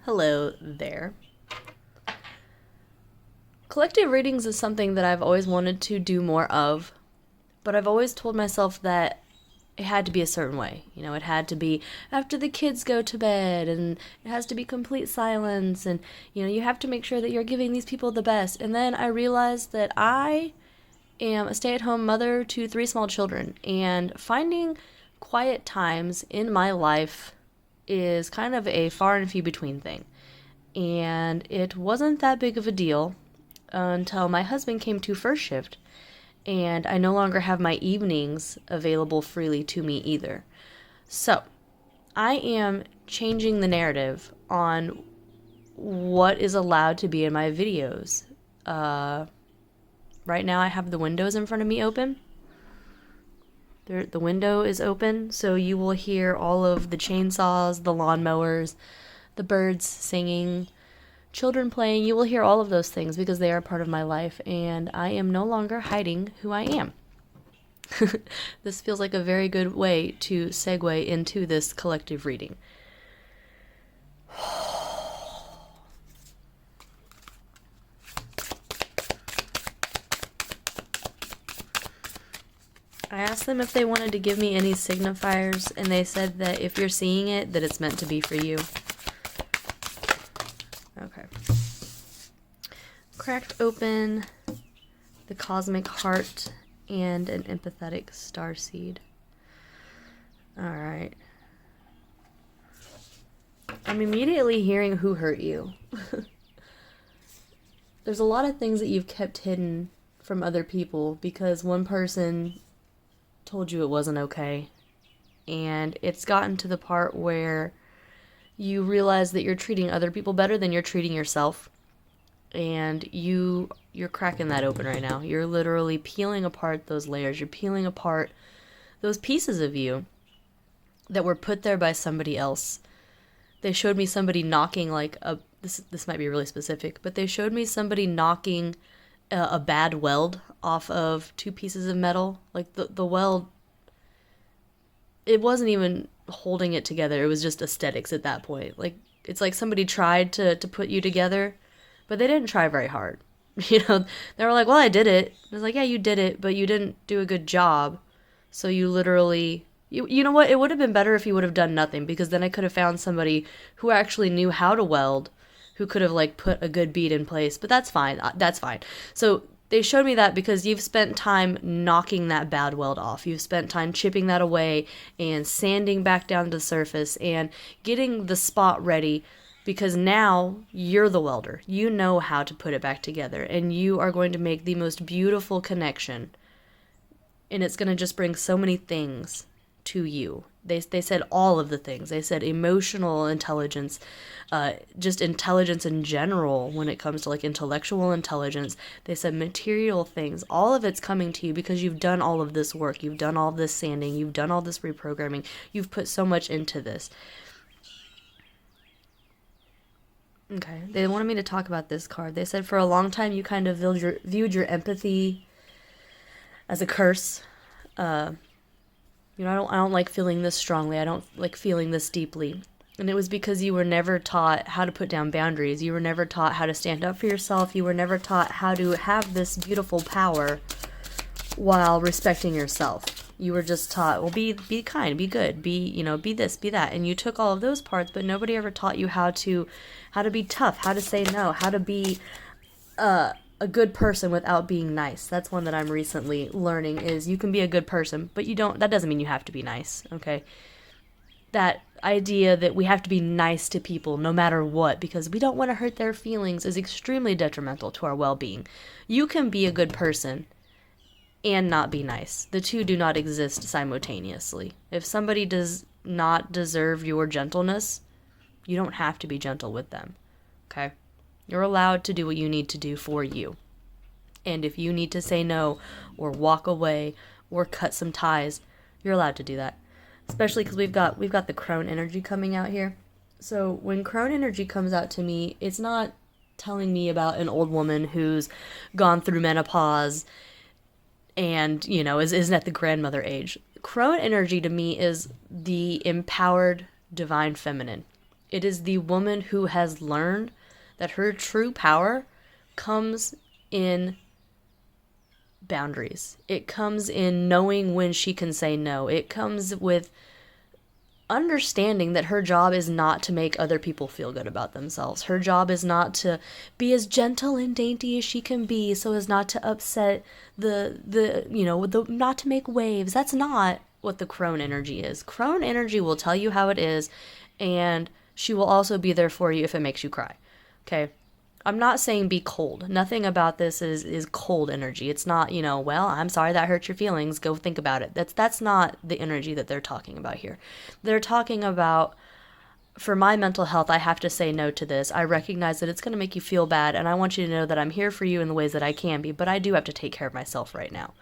Hello there. Collective readings is something that I've always wanted to do more of, but I've always told myself that it had to be a certain way. You know, it had to be after the kids go to bed, and it has to be complete silence, and, you have to make sure that you're giving these people the best. And then I realized that I am a stay-at-home mother to 3 small children, and finding quiet times in my life is kind of a far and few between thing. And it wasn't that big of a deal until my husband came to first shift, and I no longer have my evenings available freely to me either. So, I am changing the narrative on what is allowed to be in my videos. Right now I have the windows in front of me open. The window is open, so you will hear all of the chainsaws, the lawnmowers, the birds singing, children playing. You will hear all of those things because they are part of my life, and I am no longer hiding who I am. This feels like a very good way to segue into this collective reading. I asked them if they wanted to give me any signifiers, and they said that if you're seeing it, that it's meant to be for you. Okay. Cracked open the cosmic heart and an empathetic starseed. Alright. I'm immediately hearing who hurt you. There's a lot of things that you've kept hidden from other people because one person told you it wasn't okay. And it's gotten to the part where you realize that you're treating other people better than you're treating yourself. And you're cracking that open right now. You're literally peeling apart those layers. You're peeling apart those pieces of you that were put there by somebody else. They showed me somebody knocking this might be really specific, but they showed me somebody knocking a bad weld off of 2 pieces of metal. Like the weld, it wasn't even holding it together. It was just aesthetics at that point. Like, it's like somebody tried to put you together, but they didn't try very hard. They were like, well, I did it. I was like, yeah, you did it, but you didn't do a good job. So you literally, you know what? It would have been better if you would have done nothing, because then I could have found somebody who actually knew how to weld, who could have put a good bead in place. But that's fine. That's fine. So they showed me that because you've spent time knocking that bad weld off. You've spent time chipping that away and sanding back down to the surface and getting the spot ready, because now you're the welder. You know how to put it back together, and you are going to make the most beautiful connection. And it's going to just bring so many things to you. They said all of the things. They said emotional intelligence, just intelligence in general when it comes to intellectual intelligence. They said material things. All of it's coming to you because you've done all of this work. You've done all this sanding. You've done all this reprogramming. You've put so much into this. Okay, they wanted me to talk about this card. They said for a long time you kind of viewed your empathy as a curse. I don't like feeling this strongly. I don't like feeling this deeply. And it was because you were never taught how to put down boundaries. You were never taught how to stand up for yourself. You were never taught how to have this beautiful power while respecting yourself. You were just taught, well, be kind, be good, be this, be that. And you took all of those parts, but nobody ever taught you how to be tough, how to say no, how to be a good person without being nice. That's one that I'm recently learning, is you can be a good person, but that doesn't mean you have to be nice, okay? That idea that we have to be nice to people no matter what because we don't want to hurt their feelings is extremely detrimental to our well-being. You can be a good person and not be nice. The two do not exist simultaneously. If somebody does not deserve your gentleness, you don't have to be gentle with them, okay? You're allowed to do what you need to do for you. And if you need to say no or walk away or cut some ties, you're allowed to do that. Especially because we've got the crone energy coming out here. So when crone energy comes out to me, it's not telling me about an old woman who's gone through menopause and, isn't at the grandmother age. Crone energy to me is the empowered divine feminine. It is the woman who has learned that her true power comes in boundaries. It comes in knowing when she can say no. It comes with understanding that her job is not to make other people feel good about themselves. Her job is not to be as gentle and dainty as she can be so as not to upset not to make waves. That's not what the crone energy is. Crone energy will tell you how it is, and she will also be there for you if it makes you cry. Okay? I'm not saying be cold. Nothing about this is cold energy. It's not, well, I'm sorry that hurt your feelings. Go think about it. That's not the energy that they're talking about here. They're talking about, for my mental health, I have to say no to this. I recognize that it's going to make you feel bad, and I want you to know that I'm here for you in the ways that I can be, but I do have to take care of myself right now.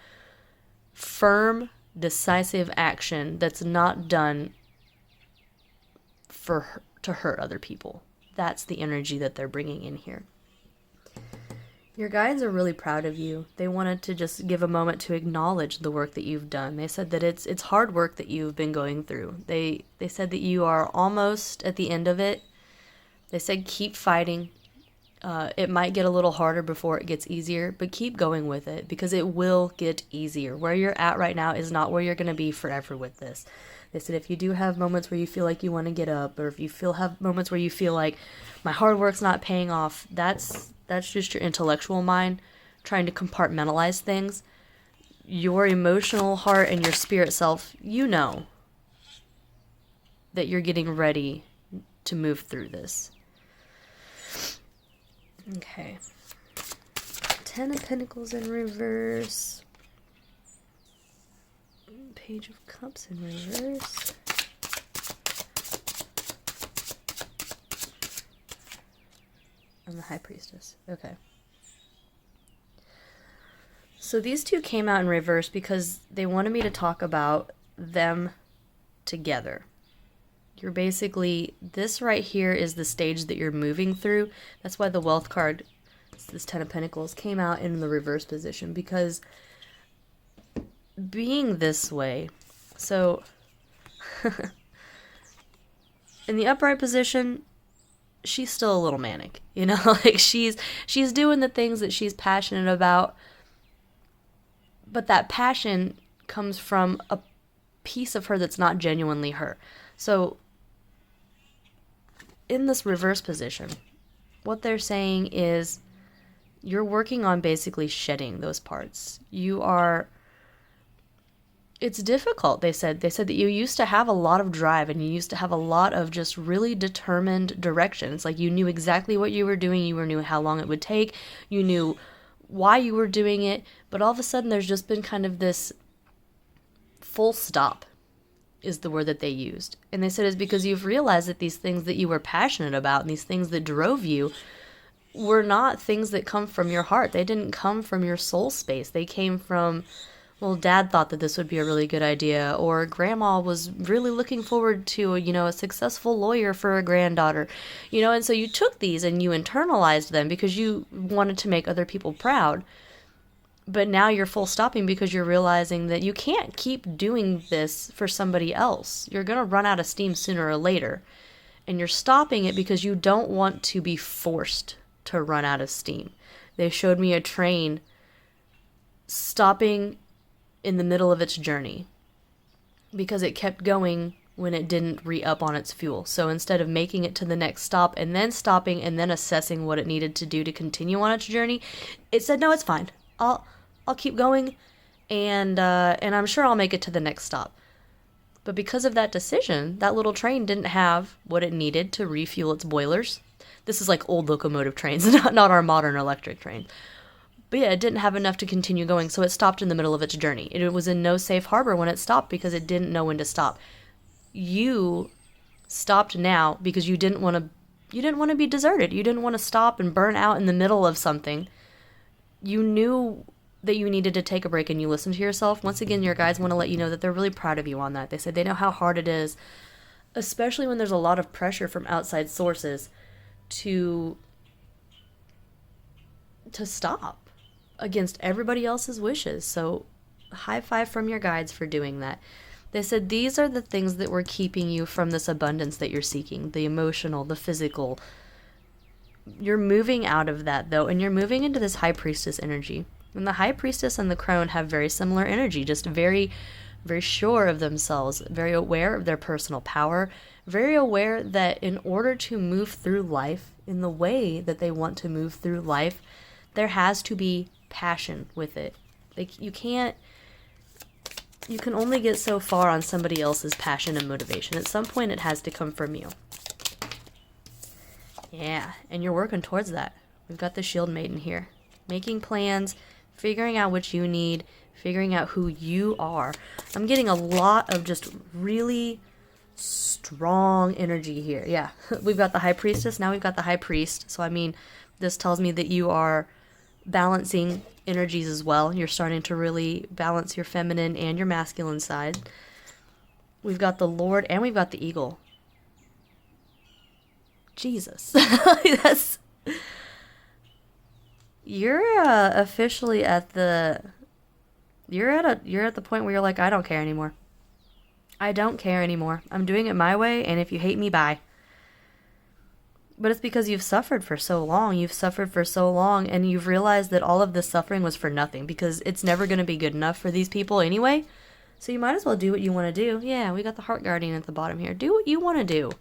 Firm, decisive action that's not done to hurt other people. That's the energy that they're bringing in here. Your guides are really proud of you. They wanted to just give a moment to acknowledge the work that you've done. They said that it's hard work that you've been going through. They said that you are almost at the end of it. They said keep fighting. It might get a little harder before it gets easier, but keep going with it because it will get easier. Where you're at right now is not where you're going to be forever with this. They said if you do have moments where you feel like you want to get up, or if you have moments where you feel like my hard work's not paying off, that's just your intellectual mind trying to compartmentalize things. Your emotional heart and your spirit self, you know that you're getting ready to move through this. Okay. 10 of Pentacles in reverse. Page of Cups in reverse. And the High Priestess. Okay. So these two came out in reverse because they wanted me to talk about them together. You're basically, this right here is the stage that you're moving through. That's why the Wealth card, this 10 of Pentacles, came out in the reverse position, because being this way, so in the upright position, she's still a little manic, like she's doing the things that she's passionate about, but that passion comes from a piece of her that's not genuinely her. So in this reverse position, what they're saying is you're working on basically shedding those parts. It's difficult, they said. They said that you used to have a lot of drive and you used to have a lot of just really determined directions. Like you knew exactly what you were doing, you knew how long it would take, you knew why you were doing it, but all of a sudden there's just been kind of this full stop is the word that they used. And they said it's because you've realized that these things that you were passionate about and these things that drove you were not things that come from your heart. They didn't come from your soul space. They came from, well, Dad thought that this would be a really good idea, or Grandma was really looking forward to, a successful lawyer for a granddaughter, and so you took these and you internalized them because you wanted to make other people proud. But now you're full stopping because you're realizing that you can't keep doing this for somebody else. You're going to run out of steam sooner or later. And you're stopping it because you don't want to be forced to run out of steam. They showed me a train stopping in the middle of its journey because it kept going when it didn't re-up on its fuel. So instead of making it to the next stop and then stopping and then assessing what it needed to do to continue on its journey, it said, no, it's fine. I'll keep going, and I'm sure I'll make it to the next stop. But because of that decision, that little train didn't have what it needed to refuel its boilers. This is like old locomotive trains, not our modern electric train. But yeah, it didn't have enough to continue going, so it stopped in the middle of its journey. It was in no safe harbor when it stopped because it didn't know when to stop. You stopped now because you didn't want to be deserted. You didn't want to stop and burn out in the middle of something. You knew that you needed to take a break and you listened to yourself. Once again, your guides want to let you know that they're really proud of you on that. They said they know how hard it is, especially when there's a lot of pressure from outside sources to stop against everybody else's wishes. So high five from your guides for doing that. They said these are the things that were keeping you from this abundance that you're seeking, the emotional, the physical. You're moving out of that, though, and you're moving into this high priestess energy. And the high priestess and the crone have very similar energy, just very, very sure of themselves, very aware of their personal power, very aware that in order to move through life in the way that they want to move through life, there has to be passion with it. Like, you can only get so far on somebody else's passion and motivation. At some point, it has to come from you. Yeah, and you're working towards that. We've got the Shield Maiden here. Making plans, figuring out what you need, figuring out who you are. I'm getting a lot of just really strong energy here. Yeah, we've got the High Priestess, now we've got the High Priest. So, I mean, this tells me that you are balancing energies as well. You're starting to really balance your feminine and your masculine side. We've got the Lord and we've got the Eagle. Jesus. You're officially at the you're at the point where you're like, I don't care anymore. I don't care anymore. I'm doing it my way, and if you hate me, bye. But it's because you've suffered for so long. You've suffered for so long, and you've realized that all of this suffering was for nothing, because it's never going to be good enough for these people anyway. So you might as well do what you want to do. Yeah, we got the Heart Guardian at the bottom here. Do what you want to do.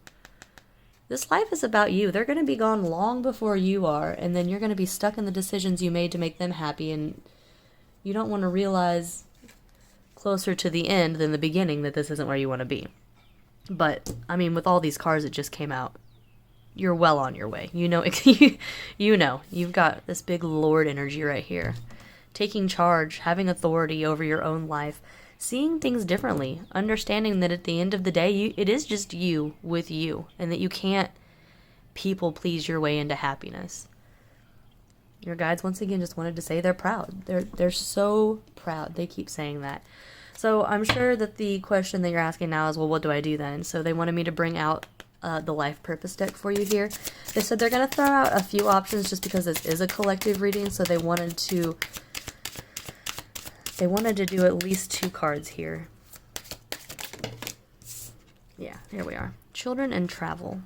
This life is about you. They're going to be gone long before you are, and then you're going to be stuck in the decisions you made to make them happy, and you don't want to realize closer to the end than the beginning that this isn't where you want to be. But, I mean, with all these cards that just came out, you're well on your way. You know, you've got this big Lord energy right here. Taking charge, having authority over your own life, seeing things differently, understanding that at the end of the day, it is just you with you, and that you can't people please your way into happiness. Your guides, once again, just wanted to say they're proud. They're so proud. They keep saying that. So I'm sure that the question that you're asking now is, well, what do I do then? So they wanted me to bring out the Life Purpose deck for you here. They said they're going to throw out a few options just because this is a collective reading, so they wanted to do at least 2 cards here. Yeah, here we are. Children and travel.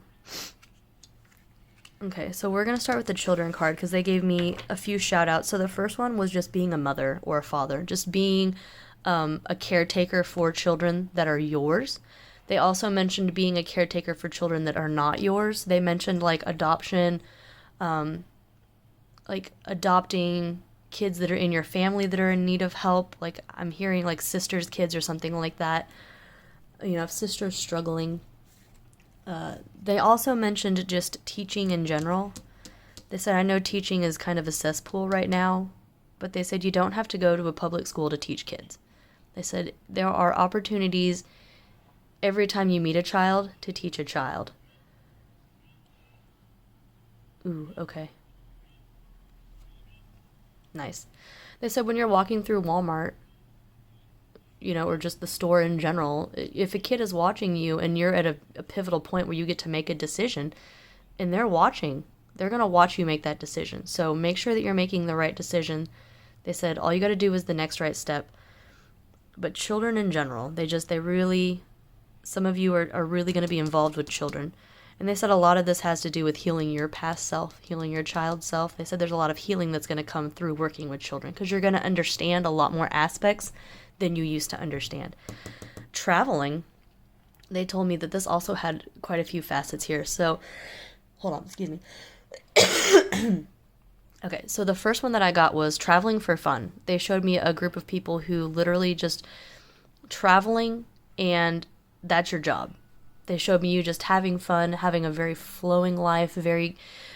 Okay, so we're going to start with the children card because they gave me a few shout outs. So the first one was just being a mother or a father, just being a caretaker for children that are yours. They also mentioned being a caretaker for children that are not yours. They mentioned like adoption, like adopting kids that are in your family that are in need of help. Like I'm hearing like sisters' kids or something like that. You know, if sisters struggling. They also mentioned just teaching in general. They said, I know teaching is kind of a cesspool right now, but they said you don't have to go to a public school to teach kids. They said there are opportunities every time you meet a child to teach a child. Ooh, okay. Nice. They said when you're walking through Walmart, you know, or just the store in general, if a kid is watching you and you're at a pivotal point where you get to make a decision and they're watching, they're going to watch you make that decision. So make sure that you're making the right decision. They said all you got to do is the next right step. But children in general, some of you are really going to be involved with children. And they said a lot of this has to do with healing your past self, healing your child self. They said there's a lot of healing that's going to come through working with children because you're going to understand a lot more aspects than you used to understand. Traveling, they told me that this also had quite a few facets here. So, hold on, excuse me. Okay, so the first one that I got was traveling for fun. They showed me a group of people who literally just traveling and that's your job. They showed me you just having fun, having a very flowing life,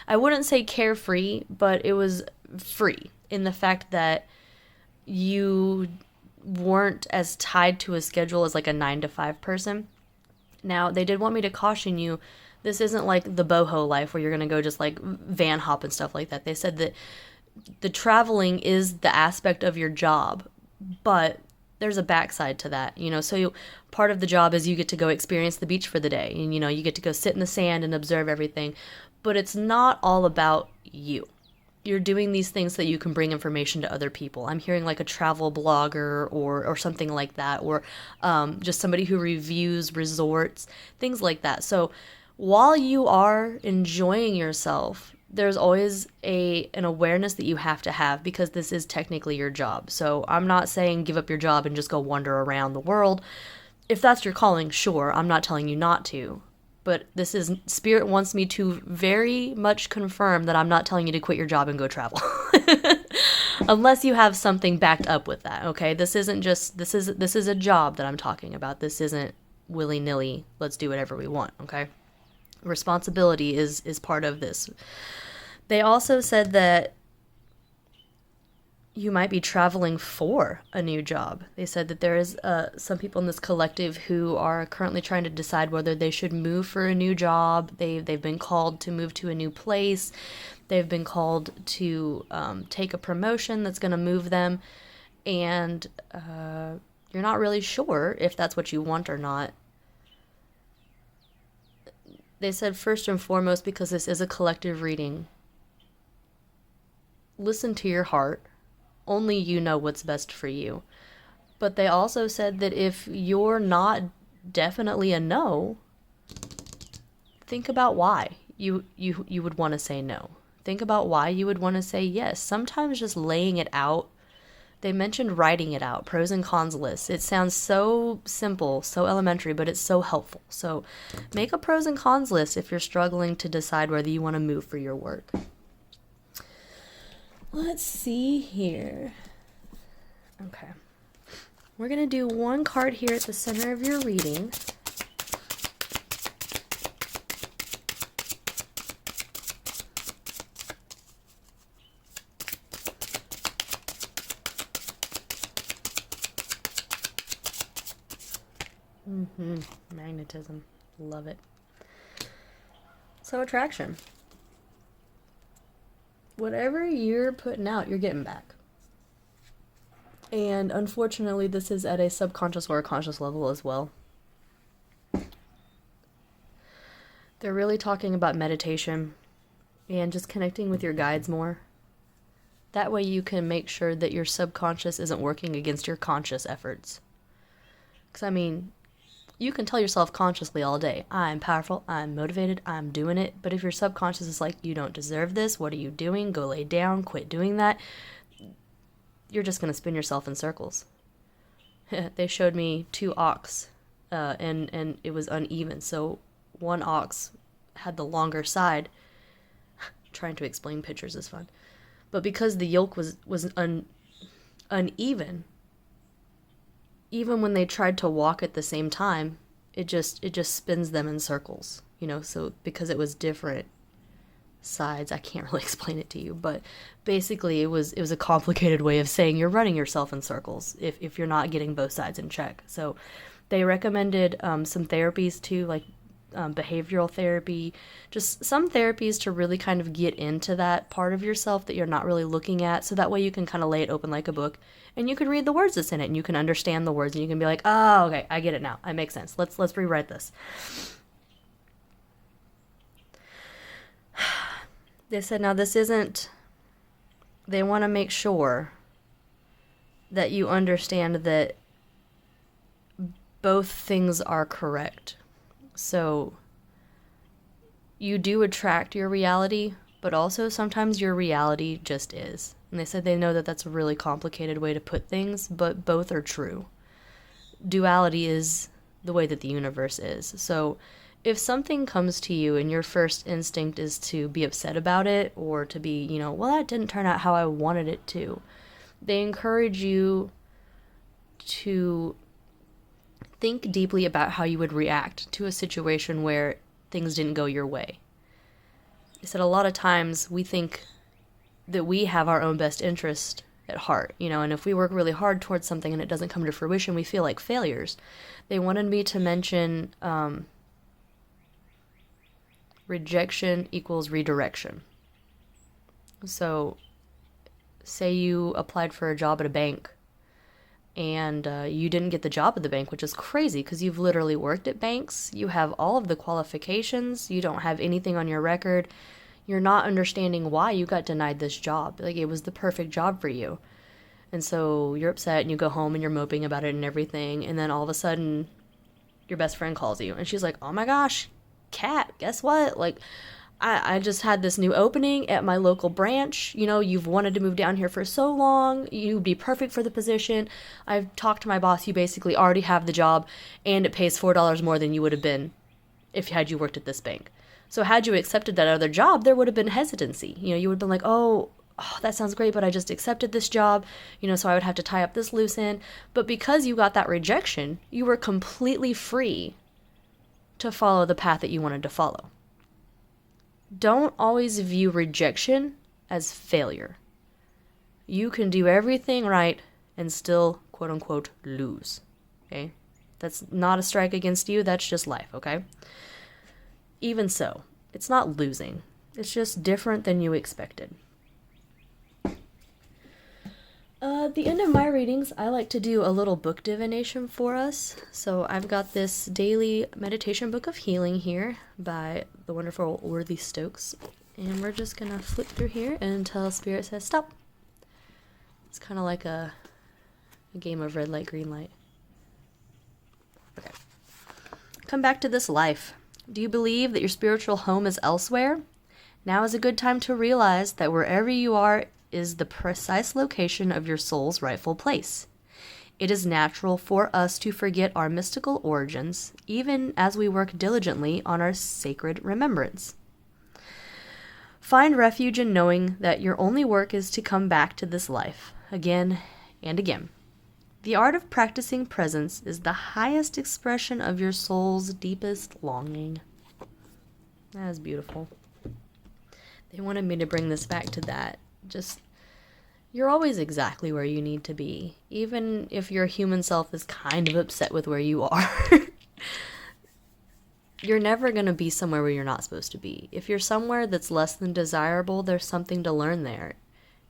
I wouldn't say carefree, but it was free in the fact that you weren't as tied to a schedule as like a 9-to-5 person. Now, they did want me to caution you, this isn't like the boho life where you're going to go just like van hop and stuff like that. They said that the traveling is the aspect of your job, but there's a backside to that, you know, so part of the job is you get to go experience the beach for the day and, you know, you get to go sit in the sand and observe everything, but it's not all about you. you're doing these things so that you can bring information to other people. I'm hearing like a travel blogger or something like that, or just somebody who reviews resorts, things like that. So while you are enjoying yourself, there's always an awareness that you have to have, because this is technically your job. So I'm not saying give up your job and just go wander around the world. If that's your calling, sure, I'm not telling you not to. But this is, Spirit wants me to very much confirm that I'm not telling you to quit your job and go travel. Unless you have something backed up with that, okay? This isn't just, this is a job that I'm talking about. This isn't willy-nilly, let's do whatever we want, okay? Responsibility is part of this. They also said that you might be traveling for a new job. They said that there is some people in this collective who are currently trying to decide whether they should move for a new job. They've been called to move to a new place. They've been called to take a promotion that's going to move them. And you're not really sure if that's what you want or not. They said first and foremost, because this is a collective reading, listen to your heart. Only you know what's best for you. But they also said that if you're not definitely a no, think about why you would want to say no. Think about why you would want to say yes. Sometimes just laying it out. They mentioned writing it out, pros and cons list. It sounds so simple, so elementary, but it's so helpful. So make a pros and cons list if you're struggling to decide whether you want to move for your work. Let's see here. Okay. We're going to do one card here at the center of your reading. Magnetism. Love it. So attraction. Whatever you're putting out, you're getting back. And unfortunately, this is at a subconscious or a conscious level as well. They're really talking about meditation and just connecting with your guides more. That way you can make sure that your subconscious isn't working against your conscious efforts. Because, I mean, you can tell yourself consciously all day, I'm powerful, I'm motivated, I'm doing it. But if your subconscious is like, you don't deserve this, what are you doing? Go lay down, quit doing that. You're just going to spin yourself in circles. They showed me 2 ox, and it was uneven. So one ox had the longer side. Trying to explain pictures is fun. But because the yoke was uneven, even when they tried to walk at the same time, it just spins them in circles, you know. So because it was different sides, I can't really explain it to you, but basically it was a complicated way of saying you're running yourself in circles if you're not getting both sides in check. So they recommended some therapies too, like behavioral therapy, just some therapies to really kind of get into that part of yourself that you're not really looking at, so that way you can kind of lay it open like a book and you can read the words that's in it and you can understand the words and you can be like, oh, okay, I get it now, it makes sense, let's rewrite this. They said now this isn't, they want to make sure that you understand that both things are correct. So you do attract your reality, but also sometimes your reality just is. And they said they know that that's a really complicated way to put things, but both are true. Duality is the way that the universe is. So if something comes to you and your first instinct is to be upset about it or to be, you know, well, that didn't turn out how I wanted it to, they encourage you to think deeply about how you would react to a situation where things didn't go your way. They said a lot of times we think that we have our own best interest at heart, you know, and if we work really hard towards something and it doesn't come to fruition, we feel like failures. They wanted me to mention rejection equals redirection. So say you applied for a job at a bank and you didn't get the job at the bank, which is crazy because you've literally worked at banks. You have all of the qualifications. You don't have anything on your record. You're not understanding why you got denied this job. Like, it was the perfect job for you. And so you're upset and you go home and you're moping about it and everything. And then all of a sudden, your best friend calls you and she's like, oh my gosh, Kat, guess what? Like, I just had this new opening at my local branch. You know, you've wanted to move down here for so long. You'd be perfect for the position. I've talked to my boss. You basically already have the job, and it pays $4 more than you would have been if had you worked at this bank. So had you accepted that other job, there would have been hesitancy. You know, you would have been like, oh, that sounds great, but I just accepted this job, you know, so I would have to tie up this loose end. But because you got that rejection, you were completely free to follow the path that you wanted to follow. Don't always view rejection as failure. You can do everything right and still, quote unquote, lose. Okay? That's not a strike against you. That's just life, okay? Even so, it's not losing. It's just different than you expected. At the end of my readings, I like to do a little book divination for us. So I've got this daily meditation book of healing here by the wonderful Worthy Stokes. And we're just going to flip through here until Spirit says stop. It's kind of like a game of red light, green light. Okay. Come back to this life. Do you believe that your spiritual home is elsewhere? Now is a good time to realize that wherever you are is the precise location of your soul's rightful place. It is natural for us to forget our mystical origins, even as we work diligently on our sacred remembrance. Find refuge in knowing that your only work is to come back to this life, again and again. The art of practicing presence is the highest expression of your soul's deepest longing. That is beautiful. They wanted me to bring this back to that. Just, you're always exactly where you need to be, even if your human self is kind of upset with where you are. You're never going to be somewhere where you're not supposed to be. If you're somewhere that's less than desirable, there's something to learn there.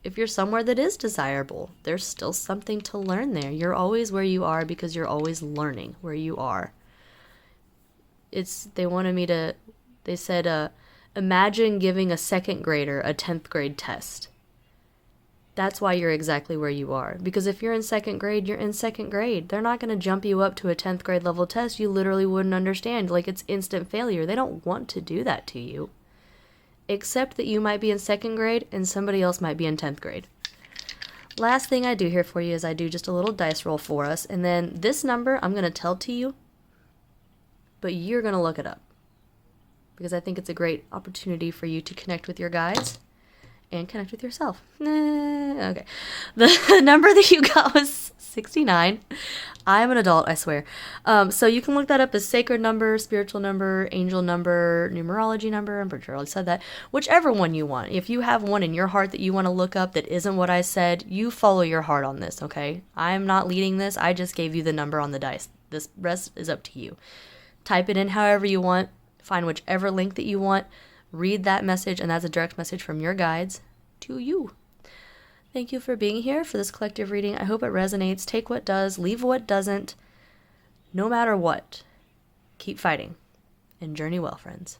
If you're somewhere that is desirable, there's still something to learn there. You're always where you are because you're always learning where you are. They said, imagine giving a second grader a 10th grade test. That's why you're exactly where you are. Because if you're in second grade, you're in second grade. They're not going to jump you up to a 10th grade level test. You literally wouldn't understand. Like, it's instant failure. They don't want to do that to you. Except that you might be in second grade and somebody else might be in 10th grade. Last thing I do here for you is I do just a little dice roll for us. And then this number, I'm going to tell to you. But you're going to look it up. Because I think it's a great opportunity for you to connect with your guides. And connect with yourself. Okay. The number that you got was 69. I'm an adult, I swear. So you can look that up as sacred number, spiritual number, angel number, numerology number. I'm pretty sure I said that. Whichever one you want. If you have one in your heart that you want to look up that isn't what I said, you follow your heart on this, okay? I'm not leading this. I just gave you the number on the dice. This rest is up to you. Type it in however you want. Find whichever link that you want. Read that message, and that's a direct message from your guides to you. Thank you for being here for this collective reading. I hope it resonates. Take what does, leave what doesn't. No matter what, keep fighting and journey well, friends.